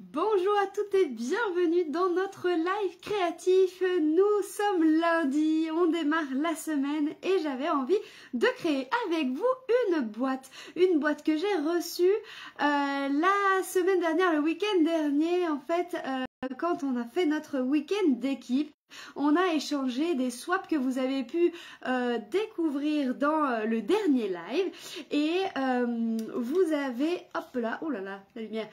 Bonjour à toutes et bienvenue dans notre live créatif. Nous sommes lundi, on démarre la semaine et j'avais envie de créer avec vous une boîte que j'ai reçue la semaine dernière, le week-end dernier en fait, quand on a fait notre week-end d'équipe. On a échangé des swaps que vous avez pu découvrir dans le dernier live et vous avez, hop là, oh là là, la lumière,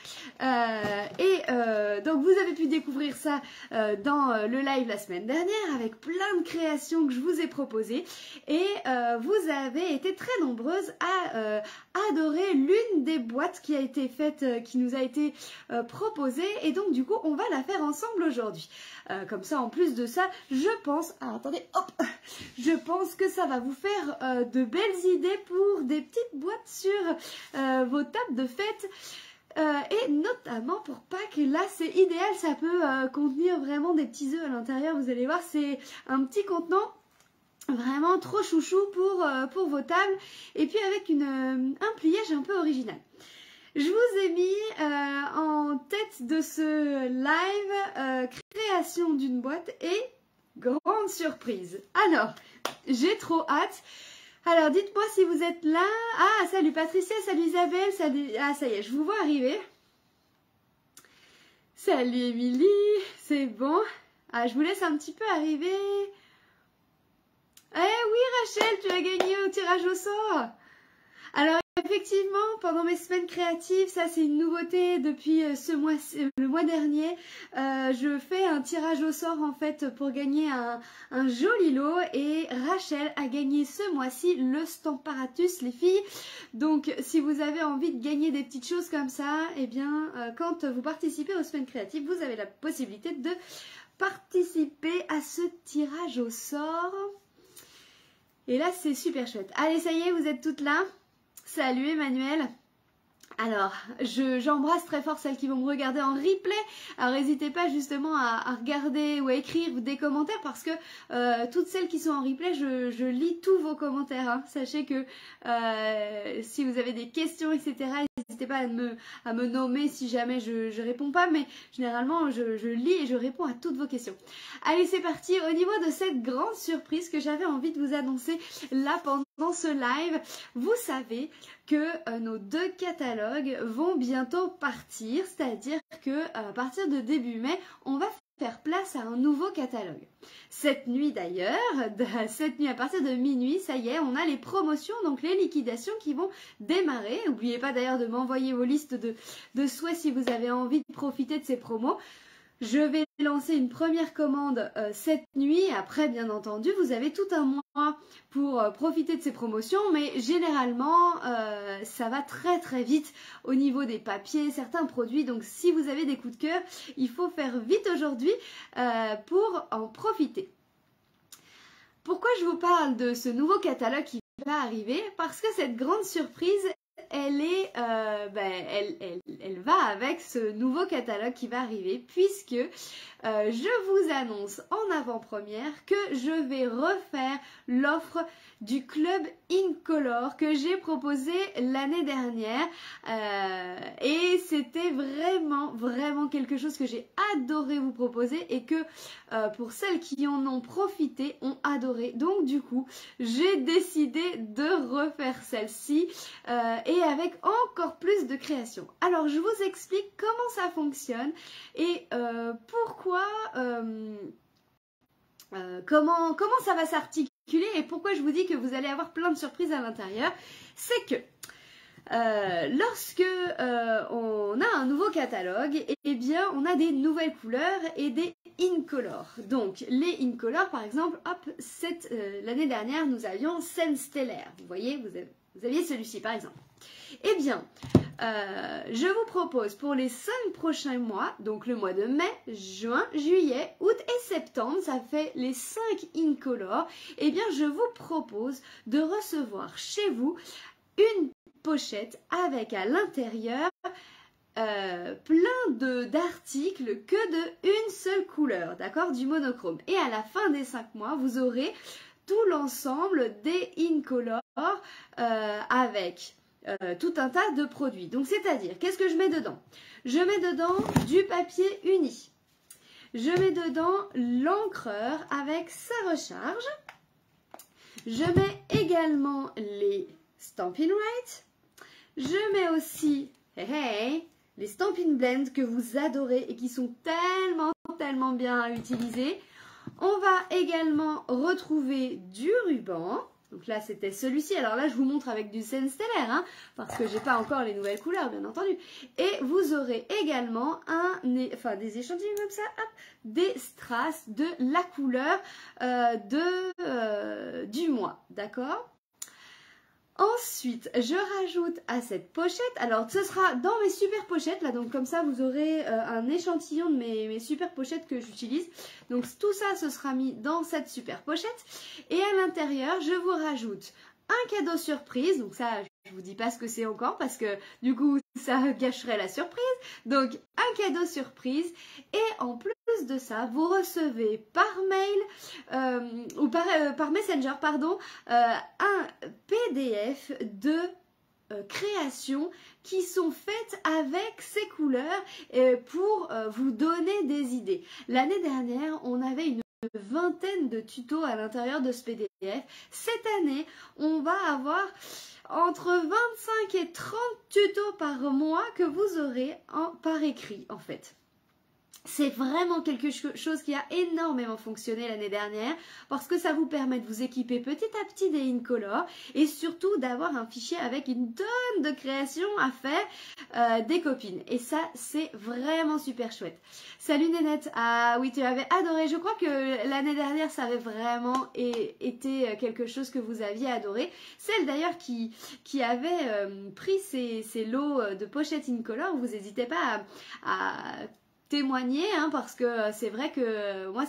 donc vous avez pu découvrir ça dans le live la semaine dernière avec plein de créations que je vous ai proposées et vous avez été très nombreuses à adorer l'une des boîtes qui a été faite, qui nous a été proposée et donc du coup on va la faire ensemble aujourd'hui. Comme ça, en plus de ça, je pense... Ah, attendez, hop! Je pense que ça va vous faire de belles idées pour des petites boîtes sur vos tables de fête. Et notamment pour Pâques, là c'est idéal, ça peut contenir vraiment des petits œufs à l'intérieur. Vous allez voir, c'est un petit contenant vraiment trop chouchou pour vos tables. Et puis avec un pliage un peu original. Je vous ai mis en tête de ce live création d'une boîte et grande surprise. Alors, j'ai trop hâte. Alors, dites-moi si vous êtes là. Ah, salut Patricia, salut Isabelle, salut... Ah, ça y est, je vous vois arriver. Salut Émilie, c'est bon. Ah, je vous laisse un petit peu arriver. Eh oui Rachel, tu as gagné au tirage au sort. Alors, effectivement, pendant mes semaines créatives, ça c'est une nouveauté depuis le mois dernier, je fais un tirage au sort en fait pour gagner un joli lot et Rachel a gagné ce mois-ci le Stamparatus les filles. Donc si vous avez envie de gagner des petites choses comme ça, eh bien quand vous participez aux semaines créatives, vous avez la possibilité de participer à ce tirage au sort. Et là c'est super chouette. Allez, ça y est, vous êtes toutes là? Salut Emmanuel. Alors, j'embrasse très fort celles qui vont me regarder en replay. Alors, n'hésitez pas justement à regarder ou à écrire des commentaires parce que toutes celles qui sont en replay, je lis tous vos commentaires. Hein. Sachez que si vous avez des questions, etc., n'hésitez pas à me nommer si jamais je réponds pas. Mais généralement, je lis et je réponds à toutes vos questions. Allez, c'est parti. Au niveau de cette grande surprise que j'avais envie de vous annoncer là pendant ce live, vous savez que nos deux catalogues vont bientôt partir, c'est-à-dire que à partir de début mai, on va faire place à un nouveau catalogue. Cette nuit d'ailleurs, à partir de minuit, ça y est, on a les promotions, donc les liquidations qui vont démarrer. N'oubliez pas d'ailleurs de m'envoyer vos listes de souhaits si vous avez envie de profiter de ces promos. Je vais lancer une première commande cette nuit. Après, bien entendu, vous avez tout un mois pour profiter de ces promotions. Mais généralement, ça va très très vite au niveau des papiers, certains produits. Donc, si vous avez des coups de cœur, il faut faire vite aujourd'hui pour en profiter. Pourquoi je vous parle de ce nouveau catalogue qui va arriver? Parce que cette grande surprise, elle va avec ce nouveau catalogue qui va arriver puisque je vous annonce en avant-première que je vais refaire l'offre du club Incolor que j'ai proposé l'année dernière et c'était vraiment quelque chose que j'ai adoré vous proposer et que pour celles qui en ont profité ont adoré. Donc du coup j'ai décidé de refaire celle-ci et avec encore plus de création. Alors je vous explique comment ça fonctionne et pourquoi comment ça va s'articuler et pourquoi je vous dis que vous allez avoir plein de surprises à l'intérieur. C'est que lorsque on a un nouveau catalogue, eh bien on a des nouvelles couleurs et des Incolor. Donc les Incolor par exemple, hop, l'année dernière nous avions Scène Stellaire. Vous voyez, vous aviez celui-ci par exemple. Eh bien, je vous propose pour les 5 prochains mois, donc le mois de mai, juin, juillet, août et septembre, ça fait les 5 Incolor, eh bien je vous propose de recevoir chez vous une pochette avec à l'intérieur plein d'articles que de une seule couleur, d'accord, du monochrome. Et à la fin des 5 mois, vous aurez tout l'ensemble des Incolor avec tout un tas de produits. Donc c'est-à-dire, qu'est-ce que je mets dedans? Je mets dedans du papier uni. Je mets dedans l'encreur avec sa recharge. Je mets également les Stampin' Right. Je mets aussi les Stampin' Blend que vous adorez et qui sont tellement bien à utiliser. On va également retrouver du ruban. Donc là, c'était celui-ci. Alors là, je vous montre avec du scène stellaire, hein, parce que j'ai pas encore les nouvelles couleurs, bien entendu. Et vous aurez également des échantillons comme ça, hop, des strass de la couleur du mois, d'accord? Ensuite, je rajoute à cette pochette, alors ce sera dans mes super pochettes, là, donc comme ça vous aurez un échantillon de mes super pochettes que j'utilise. Donc tout ça, ce sera mis dans cette super pochette. Et à l'intérieur, je vous rajoute un cadeau surprise, donc ça, je vous dis pas ce que c'est encore parce que du coup, ça gâcherait la surprise. Donc un cadeau surprise et en plus de ça, vous recevez par mail ou par Messenger, pardon, un PDF de créations qui sont faites avec ces couleurs pour vous donner des idées. L'année dernière, on avait une vingtaine de tutos à l'intérieur de ce PDF. Cette année, on va avoir entre 25 et 30 tutos par mois que vous aurez par écrit en fait. C'est vraiment quelque chose qui a énormément fonctionné l'année dernière parce que ça vous permet de vous équiper petit à petit des Incolor et surtout d'avoir un fichier avec une tonne de créations à faire des copines. Et ça, c'est vraiment super chouette. Salut Nénette, ah oui, tu avais adoré. Je crois que l'année dernière, ça avait vraiment été quelque chose que vous aviez adoré. Celle d'ailleurs qui avait pris ces lots de pochettes Incolor, vous n'hésitez pas à témoigner, hein, parce que c'est vrai que moi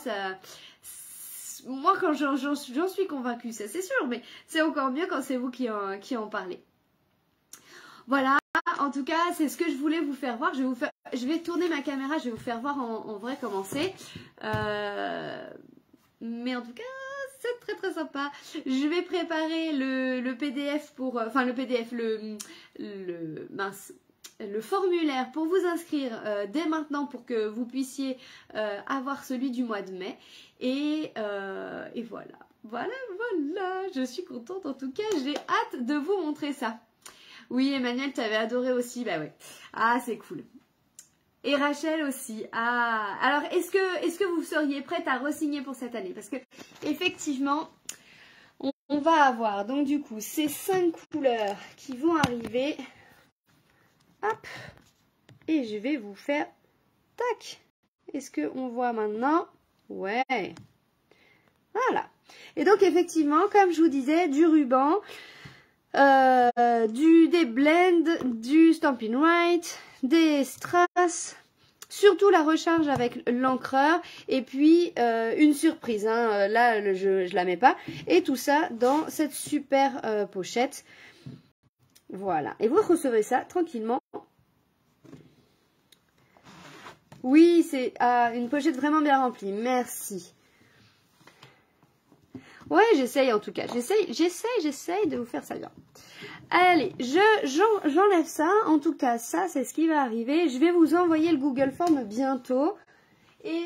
quand j'en suis convaincue, ça c'est sûr, mais c'est encore mieux quand c'est vous qui en parlez. Voilà, en tout cas, c'est ce que je voulais vous faire voir. Je vais tourner ma caméra, je vais vous faire voir en vrai comment c'est. Mais en tout cas, c'est très sympa. Je vais préparer le PDF pour... Enfin, le PDF, le formulaire pour vous inscrire dès maintenant pour que vous puissiez avoir celui du mois de mai. Et voilà. Voilà. Je suis contente en tout cas. J'ai hâte de vous montrer ça. Oui, Emmanuel, tu avais adoré aussi. Bah ouais. Ah, c'est cool. Et Rachel aussi. Ah, alors est-ce que vous seriez prête à re-signer pour cette année? Parce que effectivement, on va avoir donc du coup ces 5 couleurs qui vont arriver. Hop. Et je vais vous faire tac. Est-ce qu'on voit maintenant? Ouais. Voilà. Et donc effectivement, comme je vous disais, du ruban, des blends, du Stampin' Right, des strass, surtout la recharge avec l'encreur et puis une surprise. Hein. Là, je la mets pas. Et tout ça dans cette super pochette. Voilà. Et vous recevez ça tranquillement. Oui, c'est une pochette vraiment bien remplie. Merci. Ouais, j'essaye en tout cas. J'essaye de vous faire ça bien. Allez, j'enlève ça. En tout cas, ça, c'est ce qui va arriver. Je vais vous envoyer le Google Form bientôt. Et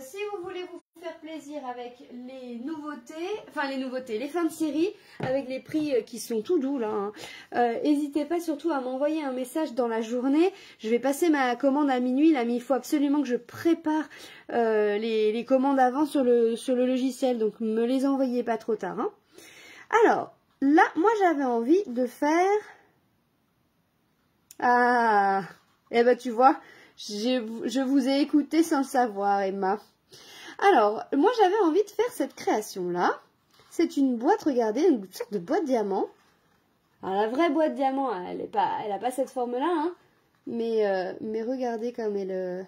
si vous voulez vous faire plaisir avec les nouveautés, les fins de série, avec les prix qui sont tout doux là, n'hésitez pas surtout à m'envoyer un message dans la journée. Je vais passer ma commande à minuit là, mais il faut absolument que je prépare les commandes avant sur le logiciel, donc me les envoyez pas trop tard. Hein. Alors, là, moi j'avais envie de faire... Ah, eh ben tu vois... Je vous ai écouté sans le savoir, Emma. Alors, moi, j'avais envie de faire cette création-là. C'est une boîte, regardez, une sorte de boîte diamant. Alors, la vraie boîte diamant, elle a pas cette forme-là, hein. Mais regardez comme elle est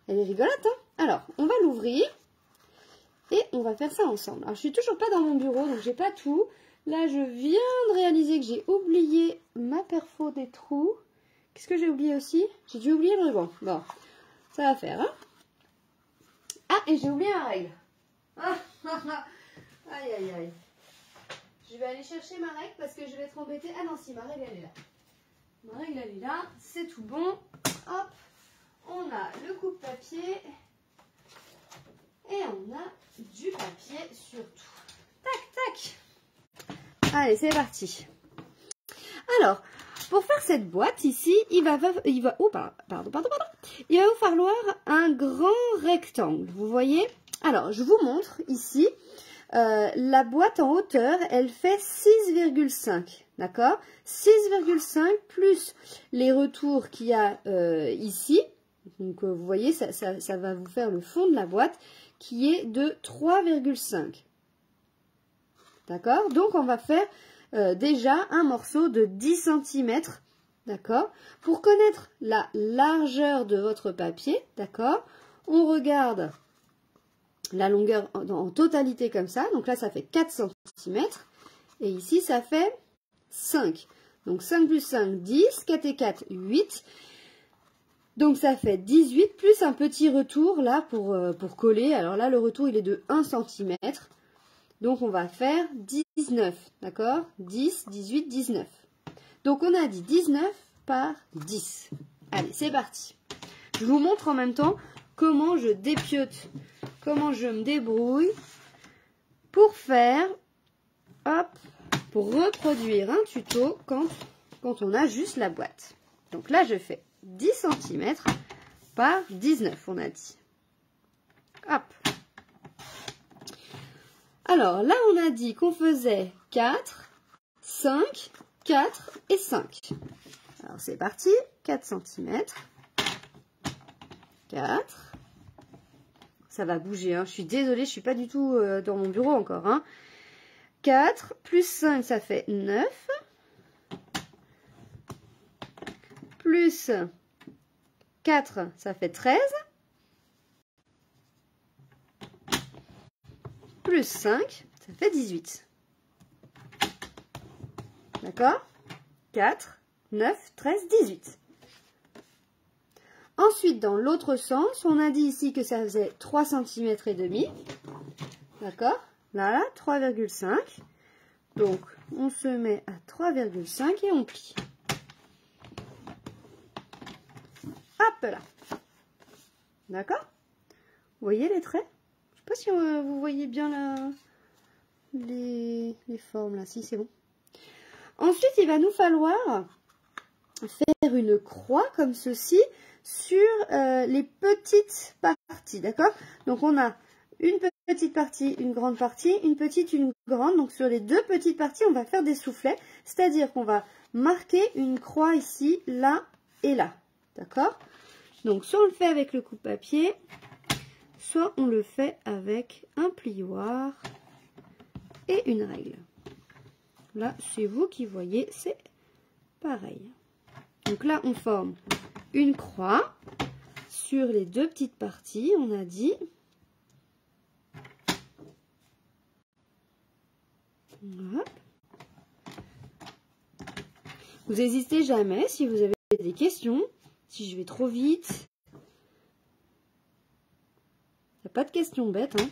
rigolote, hein. Alors, on va l'ouvrir. Et on va faire ça ensemble. Alors, je suis toujours pas dans mon bureau, donc j'ai pas tout. Là, je viens de réaliser que j'ai oublié ma perfo des trous. Qu'est-ce que j'ai oublié aussi? J'ai dû oublier le ruban. Bon, ça va faire, hein. Ah, et j'ai oublié un règle. Aïe, aïe, aïe. Je vais aller chercher ma règle parce que je vais être embêtée. Ah non, si, ma règle, elle est là. Ma règle, elle est là. C'est tout bon. Hop. On a le coupe-papier. Et on a du papier surtout. Tac, tac. Allez, c'est parti. Alors, pour faire cette boîte ici, il va vous falloir un grand rectangle. Vous voyez? Alors, je vous montre ici. La boîte en hauteur, elle fait 6,5. D'accord? 6,5 plus les retours qu'il y a ici. Donc, vous voyez, ça va vous faire le fond de la boîte qui est de 3,5. D'accord? Donc, on va faire déjà un morceau de 10 cm. D'accord? Pour connaître la largeur de votre papier, d'accord? On regarde la longueur en totalité comme ça. Donc là, ça fait 4 cm. Et ici, ça fait 5. Donc 5 plus 5, 10. 4 et 4, 8. Donc ça fait 18 plus un petit retour là pour coller. Alors là, le retour, il est de 1 cm. Donc on va faire 19. D'accord? 10, 18, 19. Donc on a dit 19 par 10. Allez, c'est parti. Je vous montre en même temps comment je dépiote, comment je me débrouille pour faire, hop, pour reproduire un tuto quand on a juste la boîte. Donc là, je fais 10 cm par 19, on a dit. Hop. Alors là, on a dit qu'on faisait 4, 5, 4 et 5. Alors c'est parti, 4 cm. 4. Ça va bouger, hein. Je suis désolée, je ne suis pas du tout dans mon bureau encore. Hein. 4 plus 5, ça fait 9. Plus 4, ça fait 13. Plus 5, ça fait 18. D'accord? 4, 9, 13, 18. Ensuite, dans l'autre sens, on a dit ici que ça faisait 3 cm et demi. D'accord? Là, 3,5. Donc, on se met à 3,5 et on plie. Hop là. D'accord? Vous voyez les traits? Je ne sais pas si vous voyez bien les formes là. Si, c'est bon. Ensuite, il va nous falloir faire une croix comme ceci sur les petites parties, d'accord? Donc, on a une petite partie, une grande partie, une petite, une grande. Donc, sur les deux petites parties, on va faire des soufflets, c'est-à-dire qu'on va marquer une croix ici, là et là, d'accord? Donc, soit on le fait avec le coupe-papier, soit on le fait avec un plioir et une règle. Là, c'est vous qui voyez, c'est pareil. Donc là, on forme une croix sur les deux petites parties, on a dit. Hop. Vous n'hésitez jamais si vous avez des questions, si je vais trop vite. Il n'y a pas de questions bêtes. Hein.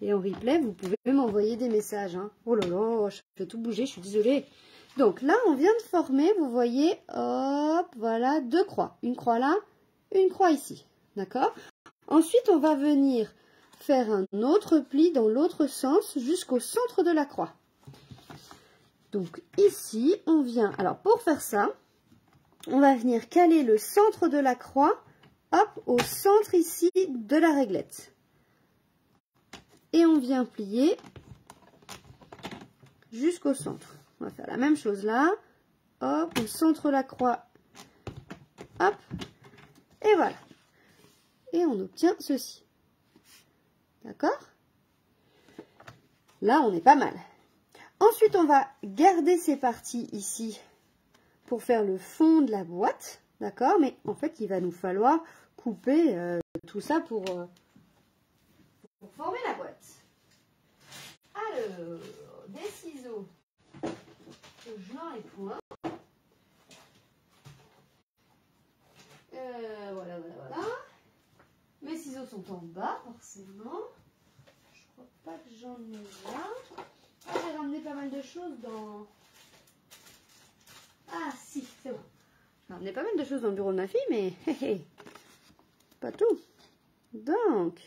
Et en replay, vous pouvez m'envoyer des messages. Hein. Oh là là, je fais tout bouger, je suis désolée. Donc là, on vient de former, vous voyez, hop, voilà, deux croix. Une croix là, une croix ici. D'accord? Ensuite, on va venir faire un autre pli dans l'autre sens jusqu'au centre de la croix. Donc ici, on vient, alors pour faire ça, on va venir caler le centre de la croix, hop, au centre ici de la réglette. Et on vient plier jusqu'au centre. On va faire la même chose là. Hop, on centre la croix. Hop. Et voilà. Et on obtient ceci. D'accord? Là, on est pas mal. Ensuite, on va garder ces parties ici pour faire le fond de la boîte. D'accord? Mais en fait, il va nous falloir couper tout ça pour former la boîte. Alors, des ciseaux. Je n'en ai point. Voilà. Mes ciseaux sont en bas, forcément. Je crois pas que j'en ai là. Ah, j'ai ramené pas mal de choses dans... Ah si, c'est bon. J'ai ramené pas mal de choses dans le bureau de ma fille, mais pas tout. Donc,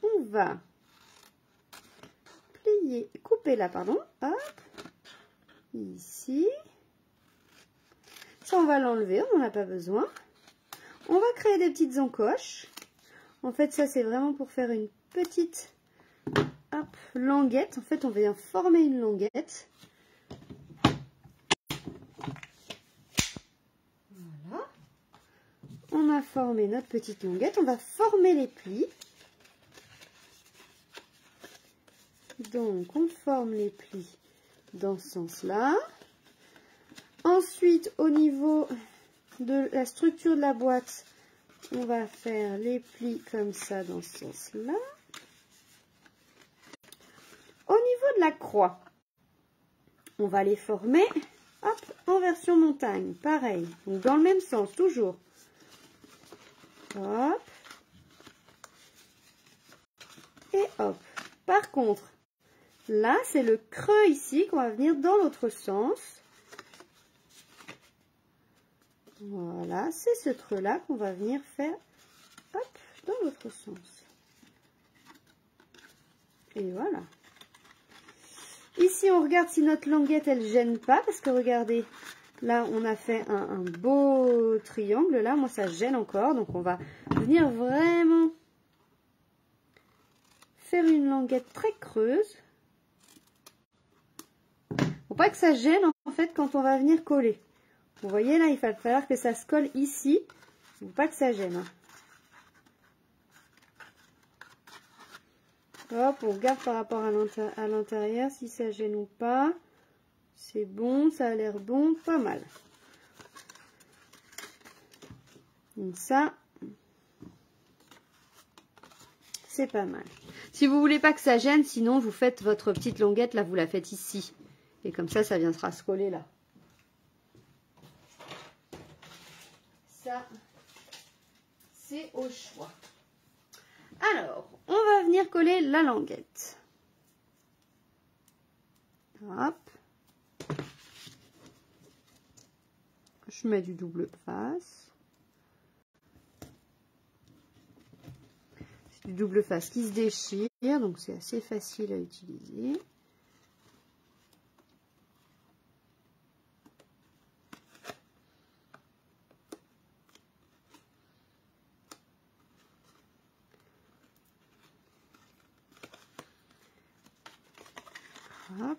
on va plier, couper là, pardon. Hop, ici. Ça, on va l'enlever, on n'en a pas besoin. On va créer des petites encoches. En fait, ça, c'est vraiment pour faire une petite languette. En fait, on vient former une languette. Voilà. On a formé notre petite languette. On va former les plis. Donc, on forme les plis dans ce sens-là. Ensuite, au niveau de la structure de la boîte, on va faire les plis comme ça dans ce sens-là. Au niveau de la croix, on va les former hop, en version montagne. Pareil, donc dans le même sens, toujours. Hop. Et hop. Par contre, là, c'est le creux ici qu'on va venir dans l'autre sens. Voilà, c'est ce creux-là qu'on va venir faire hop, dans l'autre sens. Et voilà. Ici, on regarde si notre languette, elle gêne pas. Parce que regardez, là, on a fait un beau triangle. Là, moi, ça gêne encore. Donc, on va venir vraiment faire une languette très creuse. Faut pas que ça gêne, en fait, quand on va venir coller. Vous voyez, là, il va falloir que ça se colle ici. Faut pas que ça gêne. Hop, on regarde par rapport à l'intérieur si ça gêne ou pas. C'est bon, ça a l'air bon, pas mal. Donc ça, c'est pas mal. Si vous voulez pas que ça gêne, sinon vous faites votre petite languette, là vous la faites ici. Et comme ça viendra se coller là. Ça, c'est au choix. Alors, on va venir coller la languette. Hop. Je mets du double face. C'est du double face qui se déchire, donc c'est assez facile à utiliser. Hop.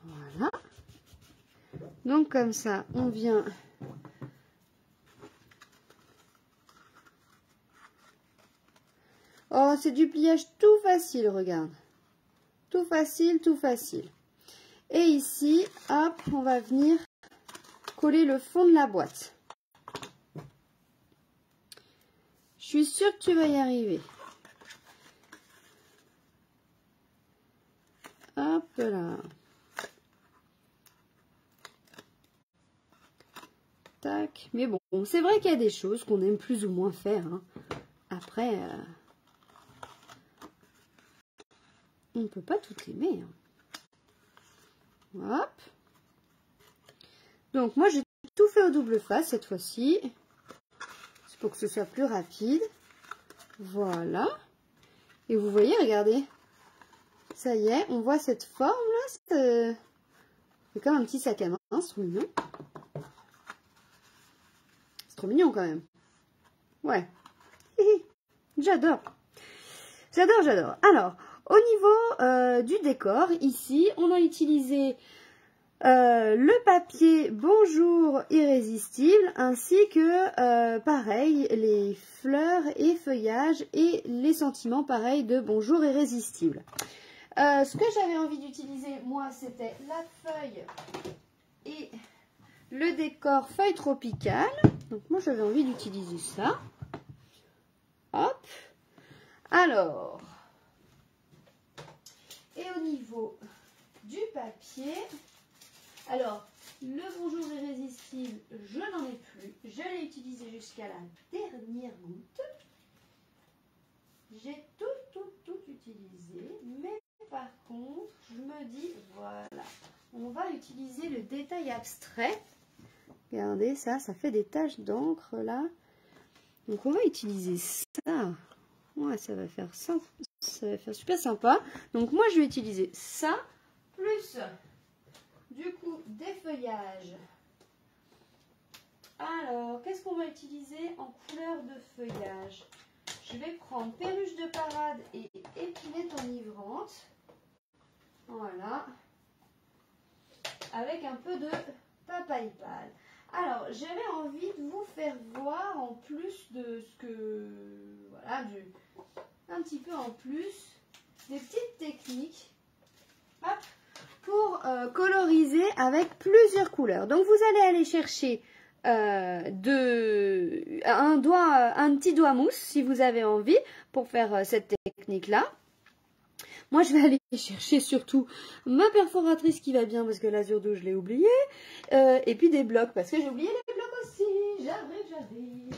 Voilà. Donc comme ça, on vient oh, c'est du pliage tout facile, regarde. Tout facile, tout facile. Et ici, hop, on va venir coller le fond de la boîte. Je suis sûre que tu vas y arriver. Hop là. Tac. Mais bon, c'est vrai qu'il y a des choses qu'on aime plus ou moins faire. Hein. Après, on ne peut pas tout aimer. Hein. Hop. Donc moi, j'ai tout fait au double face cette fois-ci. C'est pour que ce soit plus rapide. Voilà. Et vous voyez, regardez. Ça y est, on voit cette forme-là. C'est comme un petit sac à main. C'est trop mignon. C'est trop mignon quand même. Ouais. J'adore. J'adore, j'adore. Alors, au niveau du décor, ici, on a utilisé le papier Bonjour Irrésistible, ainsi que, pareil, les fleurs et feuillages et les sentiments, pareil, de Bonjour Irrésistible. Ce que j'avais envie d'utiliser, moi, c'était la feuille et le décor feuille tropicale. Donc, moi, j'avais envie d'utiliser ça. Hop. Alors, et au niveau du papier, alors, Le bonjour irrésistible, je n'en ai plus. Je l'ai utilisé jusqu'à la dernière goutte. J'ai tout utilisé. Mais par contre, je me dis, voilà, on va utiliser le détail abstrait. Regardez ça, ça fait des taches d'encre là. Donc on va utiliser ça. Ouais, ça va faire super sympa. Donc moi je vais utiliser ça, plus du coup des feuillages. Alors, qu'est-ce qu'on va utiliser en couleur de feuillage? Je vais prendre perruche de parade et épinette enivrante. Voilà. Avec un peu de papaye pâle. Alors, j'avais envie de vous faire voir en plus de ce que... Voilà, un petit peu en plus, des petites techniques. Hop, pour coloriser avec plusieurs couleurs. Donc, vous allez aller chercher un petit doigt mousse si vous avez envie pour faire cette technique-là. Moi, je vais aller chercher surtout ma perforatrice qui va bien parce que l'azur d'eau, je l'ai oublié. Et puis des blocs parce que j'ai oublié les blocs aussi. J'arrive.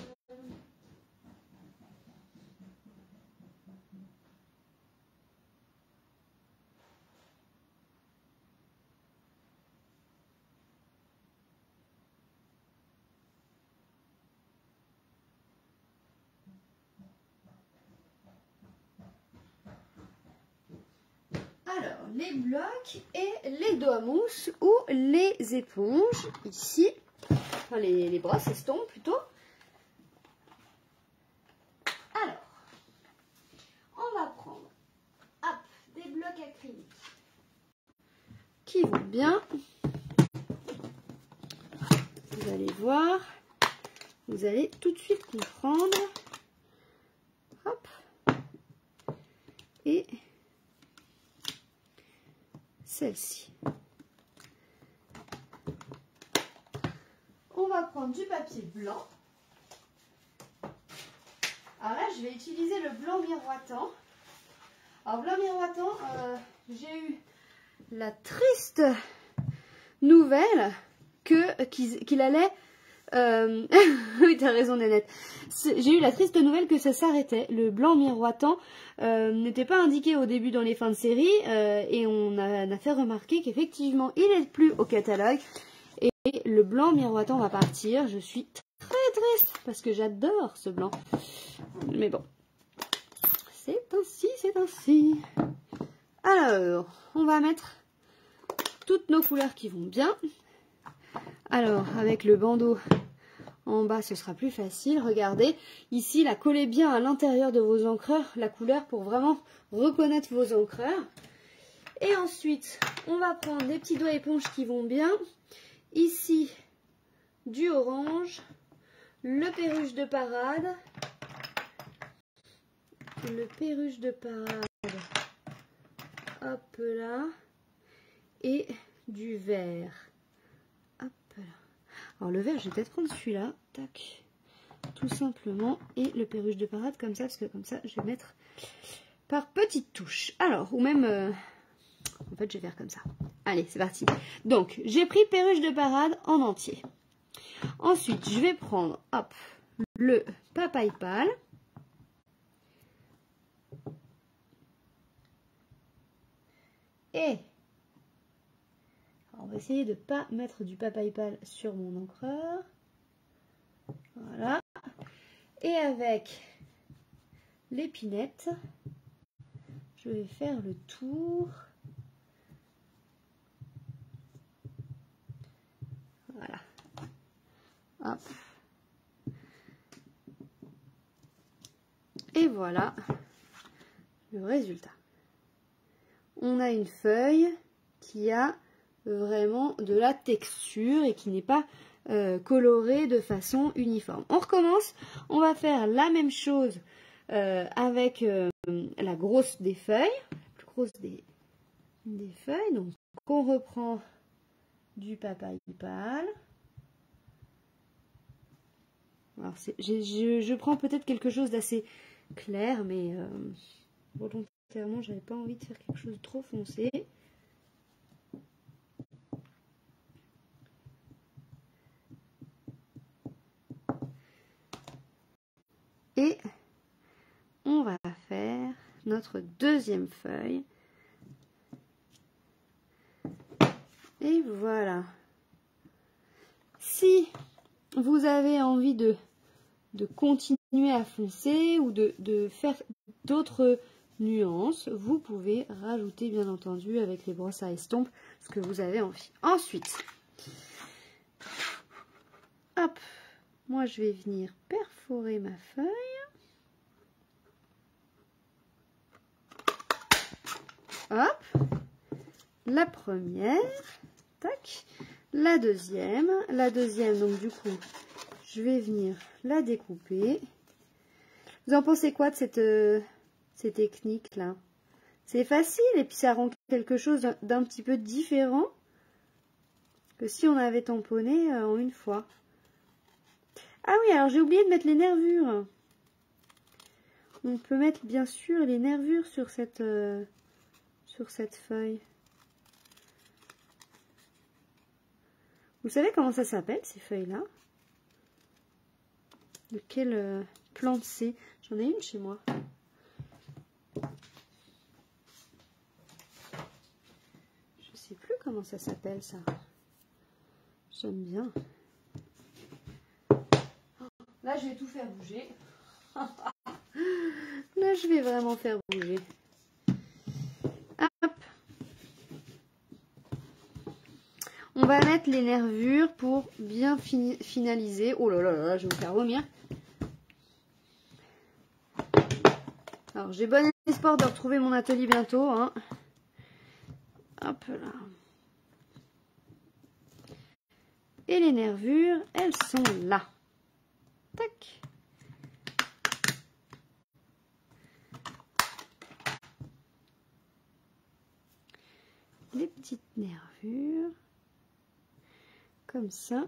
Alors, les blocs et les doigts mousse ou les éponges, ici, enfin les brosses estompes plutôt. Alors, on va prendre des blocs acryliques qui vont bien. Vous allez voir, vous allez tout de suite comprendre. Hop. Et celle-ci. On va prendre du papier blanc. Alors là, je vais utiliser le blanc miroitant. Alors, blanc miroitant, j'ai eu la triste nouvelle qu'il allait... oui, t'as raison, Nénette. J'ai eu la triste nouvelle que ça s'arrêtait. Le blanc miroitant n'était pas indiqué au début dans les fins de série et on a fait remarquer qu'effectivement, il n'est plus au catalogue. Et le blanc miroitant va partir. Je suis très triste parce que j'adore ce blanc. Mais bon, c'est ainsi. Alors, on va mettre toutes nos couleurs qui vont bien. Alors, avec le bandeau en bas, ce sera plus facile. Regardez, ici, la collez bien à l'intérieur de vos encreurs, la couleur pour vraiment reconnaître vos encreurs. Et ensuite, on va prendre des petits doigts éponges qui vont bien. Ici, du orange, le perruche de parade. Hop là. Et du vert. Hop là. Alors le vert, je vais peut-être prendre celui-là. Tac. Tout simplement. Et le perruche de parade comme ça, parce que comme ça, je vais mettre par petites touches. Alors, ou même... en fait, je vais faire comme ça. Allez, c'est parti. Donc, j'ai pris perruche de parade en entier. Ensuite, je vais prendre, hop, le papaye pâle. Et on va essayer de ne pas mettre du papaye pâle sur mon encreur. Voilà. Et avec l'épinette, je vais faire le tour. Voilà. Hop. Et voilà le résultat. On a une feuille qui a vraiment de la texture et qui n'est pas colorée de façon uniforme. On recommence, on va faire la même chose avec la grosse des feuilles, la plus grosse des feuilles. Donc on reprend du papaye pâle. Alors je prends peut-être quelque chose d'assez clair, mais volontairement j'avais pas envie de faire quelque chose de trop foncé. notre deuxième feuille. Et voilà. Si vous avez envie de continuer à foncer ou de faire d'autres nuances, vous pouvez rajouter bien entendu avec les brosses à estompe ce que vous avez envie. Ensuite, hop, moi je vais venir perforer ma feuille. Hop, la première, tac, la deuxième donc du coup je vais venir la découper. Vous en pensez quoi de cette technique là? C'est facile et puis ça rend quelque chose d'un petit peu différent que si on avait tamponné en une fois. Ah oui, alors j'ai oublié de mettre les nervures. On peut mettre bien sûr les nervures sur cette feuille. Vous savez comment ça s'appelle ces feuilles-là? De quelle plante c'est? J'en ai une chez moi. Je sais plus comment ça s'appelle ça. J'aime bien. Là, je vais tout faire bouger. Là, je vais vraiment faire bouger. Hop. On va mettre les nervures pour bien finaliser. Oh là là là, je vais me faire vomir. Alors, j'ai bon espoir de retrouver mon atelier bientôt. Hein. Hop là. Et les nervures, elles sont là. Tac. Les petites nervures. Comme ça.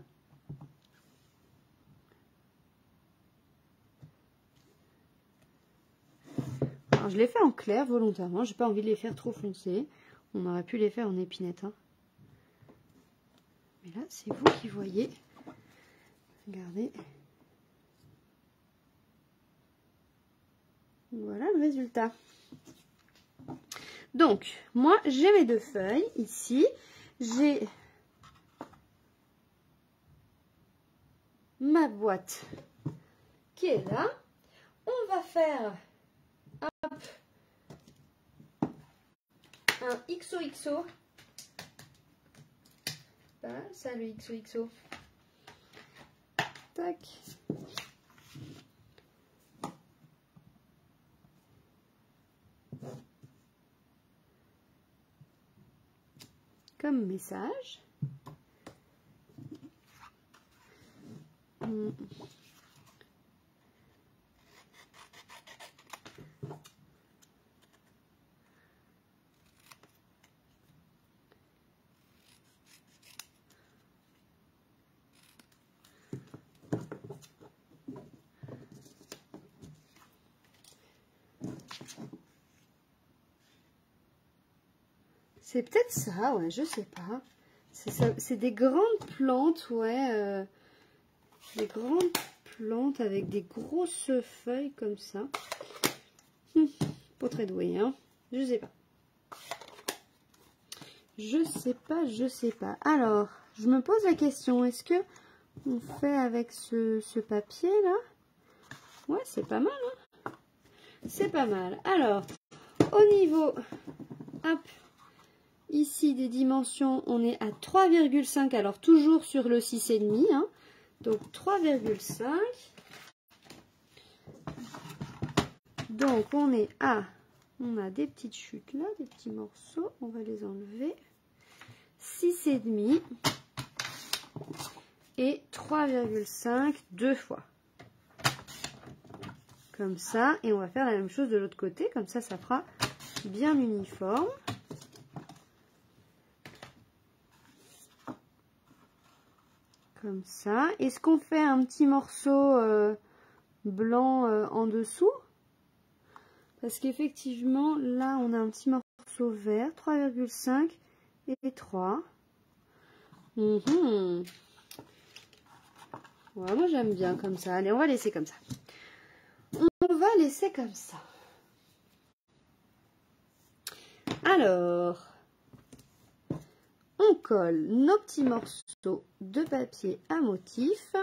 Alors, je les fais en clair volontairement. J'ai pas envie de les faire trop foncés. On aurait pu les faire en épinette. Hein. Mais là, c'est vous qui voyez. Regardez. Voilà le résultat. Donc, moi, j'ai mes deux feuilles ici. J'ai ma boîte qui est là. On va faire hop, un XOXO. Voilà, ça le XOXO. Tac. Comme message. C'est peut-être ça, ouais, je sais pas. C'est des grandes plantes, ouais. Des grandes plantes avec des grosses feuilles comme ça. Pas très doué, hein. Je sais pas. Je sais pas. Alors, je me pose la question, est-ce que on fait avec ce papier là? Ouais, c'est pas mal, hein. C'est pas mal. Alors, au niveau, hop, ici des dimensions, on est à 3,5. Alors, toujours sur le 6,5, hein. Donc, 3,5. Donc, on est à... On a des petites chutes là, des petits morceaux. On va les enlever. 6,5 et 3,5 deux fois. Comme ça. Et on va faire la même chose de l'autre côté. Comme ça, ça fera bien uniforme. Comme ça. Est-ce qu'on fait un petit morceau blanc en dessous? Parce qu'effectivement, là, on a un petit morceau vert. 3,5 et 3. Ouais, moi, j'aime bien comme ça. Allez, on va laisser comme ça. On va laisser comme ça. Alors, on colle nos petits morceaux de papier à motif.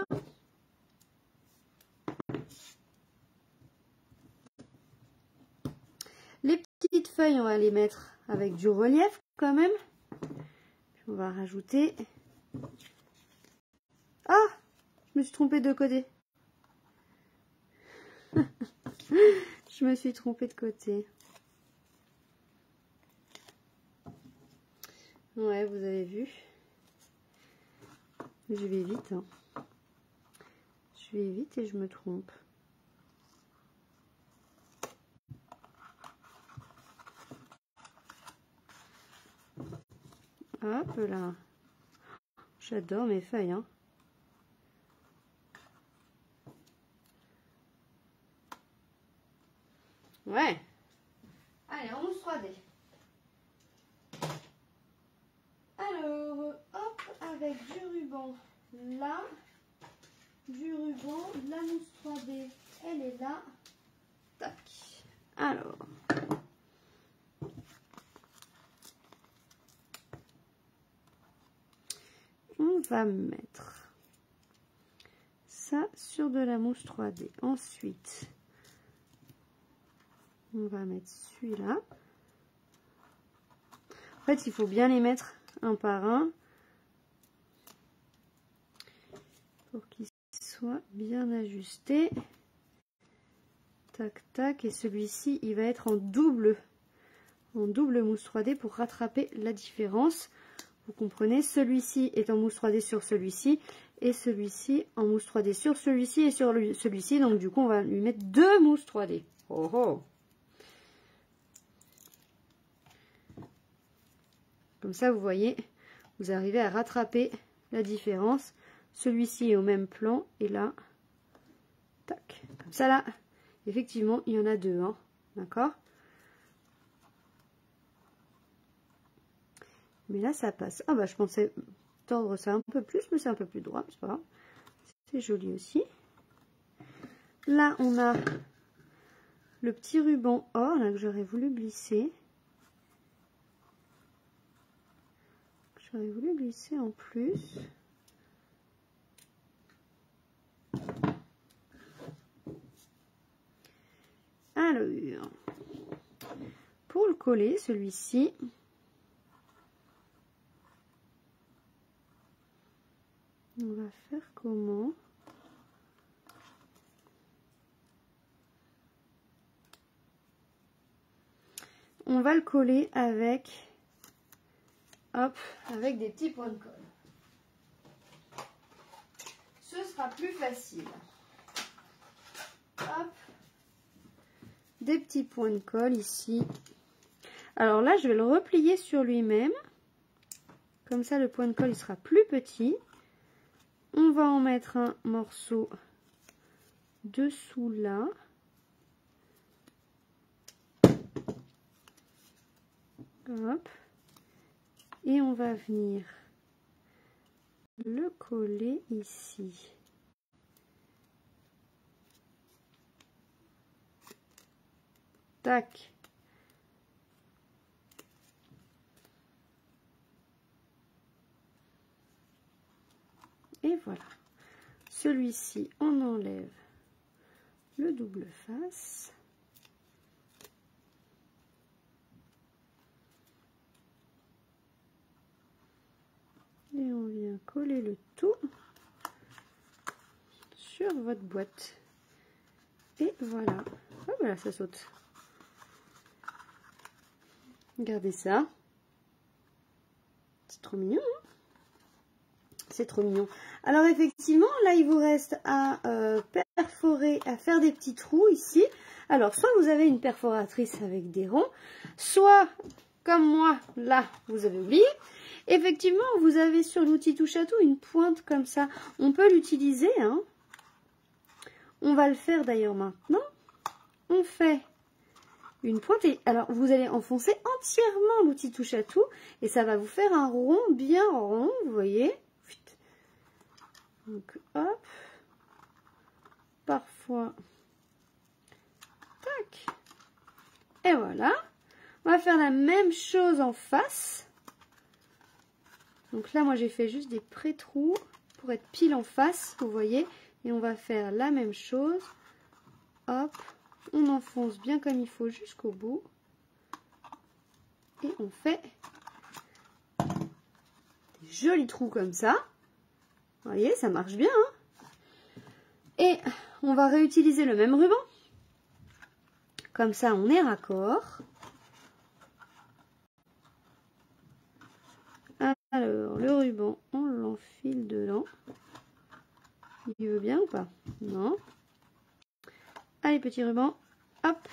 Les petites feuilles, on va les mettre avec du relief quand même. Puis on va rajouter... Ah! Je me suis trompée de côté. Je me suis trompée de côté. Ouais, vous avez vu. Je vais vite. Hein. Je vais vite et je me trompe. Hop là. J'adore mes feuilles. Hein. Ouais. Allez, on mousse 3D. Alors, hop, avec du ruban là, du ruban, la mousse 3D, elle est là. Tac. Alors, on va mettre ça sur de la mousse 3D. Ensuite, on va mettre celui-là. En fait, il faut bien les mettre un par un pour qu'ils soient bien ajustés. Tac, tac. Et celui-ci, il va être en double mousse 3D pour rattraper la différence. Vous comprenez, celui-ci est en mousse 3D sur celui-ci et celui-ci en mousse 3D sur celui-ci et sur celui-ci. Donc du coup, on va lui mettre 2 mousses 3D. Oh oh! Comme ça, vous voyez, vous arrivez à rattraper la différence. Celui-ci est au même plan et là, tac. Comme ça, là, effectivement, il y en a 2, hein, d'accord? Mais là, ça passe. Ah bah, je pensais tordre ça un peu plus, mais c'est un peu plus droit, c'est pas grave. C'est joli aussi. Là, on a le petit ruban or, là, que j'aurais voulu glisser. J'aurais voulu glisser en plus. Alors, pour le coller, celui-ci, on va faire comment? On va le coller avec... Hop, avec des petits points de colle. Ce sera plus facile. Hop. Des petits points de colle ici. Alors là, je vais le replier sur lui-même. Comme ça, le point de colle, il sera plus petit. On va en mettre un morceau dessous là. Hop. Et on va venir le coller ici. Tac. Et voilà. Celui-ci, on enlève le double face. Et on vient coller le tout sur votre boîte. Et voilà. Oh, voilà, ça saute. Regardez ça. C'est trop mignon, hein? C'est trop mignon. Alors effectivement, là, il vous reste à perforer, à faire des petits trous ici. Alors, soit vous avez une perforatrice avec des ronds, soit, comme moi, là, vous avez oublié. Effectivement, vous avez sur l'outil touche à tout une pointe comme ça. On peut l'utiliser, hein. On va le faire d'ailleurs maintenant. On fait une pointe et alors vous allez enfoncer entièrement l'outil touche à tout et ça va vous faire un rond bien rond, vous voyez. Donc hop, parfois, tac, et voilà. On va faire la même chose en face. Donc là, moi, j'ai fait juste des pré-trous pour être pile en face, vous voyez. Et on va faire la même chose. Hop, on enfonce bien comme il faut jusqu'au bout. Et on fait des jolis trous comme ça. Vous voyez, ça marche bien. Hein, et on va réutiliser le même ruban. Comme ça, on est raccord. Alors, le ruban, on l'enfile dedans. Il veut bien ou pas? Non. Allez, petit ruban. Hop.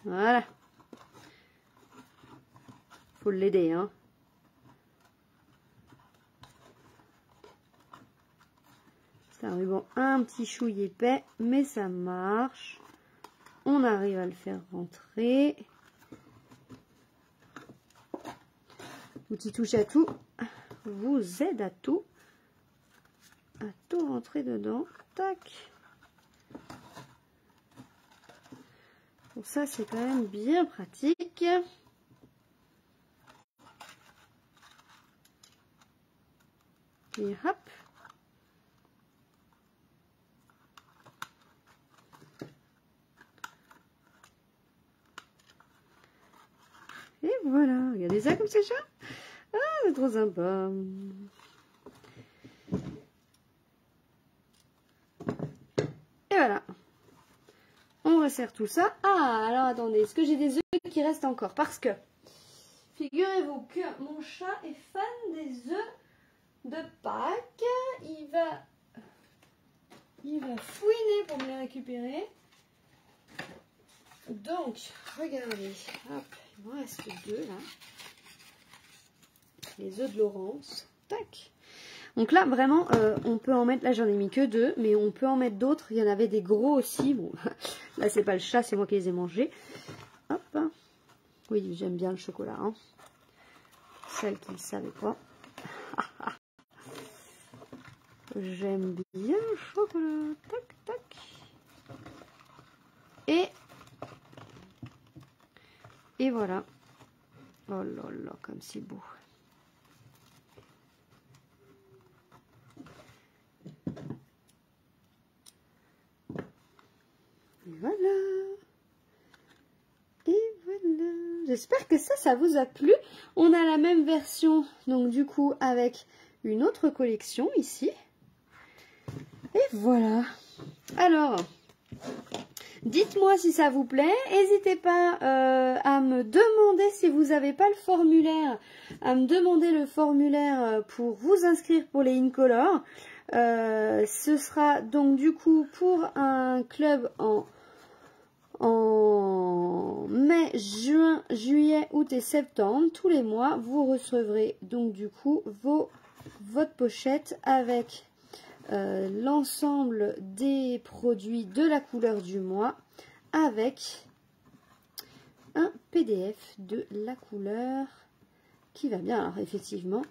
Voilà. Faut l'aider, hein. C'est un ruban un petit chouille épais, mais ça marche. On arrive à le faire rentrer. L'outil touche à tout vous aide à tout rentrer dedans. Tac. Bon, ça c'est quand même bien pratique. Et hop. Et voilà, regardez ça comme c'est chouette. Ah, c'est trop sympa. Et voilà. On resserre tout ça. Ah, alors attendez, est-ce que j'ai des œufs qui restent encore? Parce que, figurez-vous que mon chat est fan des œufs de Pâques. Il va fouiner pour me les récupérer. Donc, regardez. Hop, il m'en reste deux là. Les œufs de Laurence. Tac. Donc là, vraiment, on peut en mettre, là j'en ai mis que deux, mais on peut en mettre d'autres. Il y en avait des gros aussi. Bon, là c'est pas le chat, c'est moi qui les ai mangés. Hop. Oui, j'aime bien le chocolat. Hein. Celle qui ne savait pas. J'aime bien le chocolat. Tac, tac. Et voilà. Oh là là, comme c'est beau. Et voilà. Et voilà. J'espère que ça vous a plu. On a la même version, donc du coup, avec une autre collection ici. Et voilà. Alors, dites-moi si ça vous plaît. N'hésitez pas à me demander si vous n'avez pas le formulaire, à me demander le formulaire pour vous inscrire pour les Incolor. Ce sera donc du coup pour un club en mai, juin, juillet, août et septembre. Tous les mois, vous recevrez donc du coup votre pochette avec l'ensemble des produits de la couleur du mois avec un PDF de la couleur qui va bien. Alors effectivement,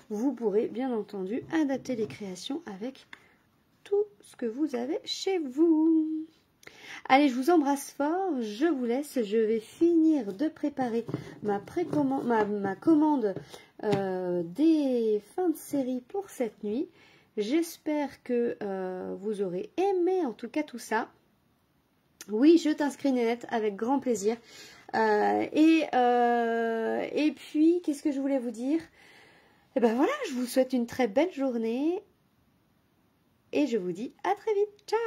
vous pourrez bien entendu adapter les créations avec tout ce que vous avez chez vous. Allez, je vous embrasse fort, je vous laisse, je vais finir de préparer ma commande des fins de série pour cette nuit. J'espère que vous aurez aimé en tout cas tout ça. Oui, je t'inscris Nénette avec grand plaisir. Et puis, qu'est-ce que je voulais vous dire? Et ben voilà, je vous souhaite une très belle journée. Et je vous dis à très vite. Ciao!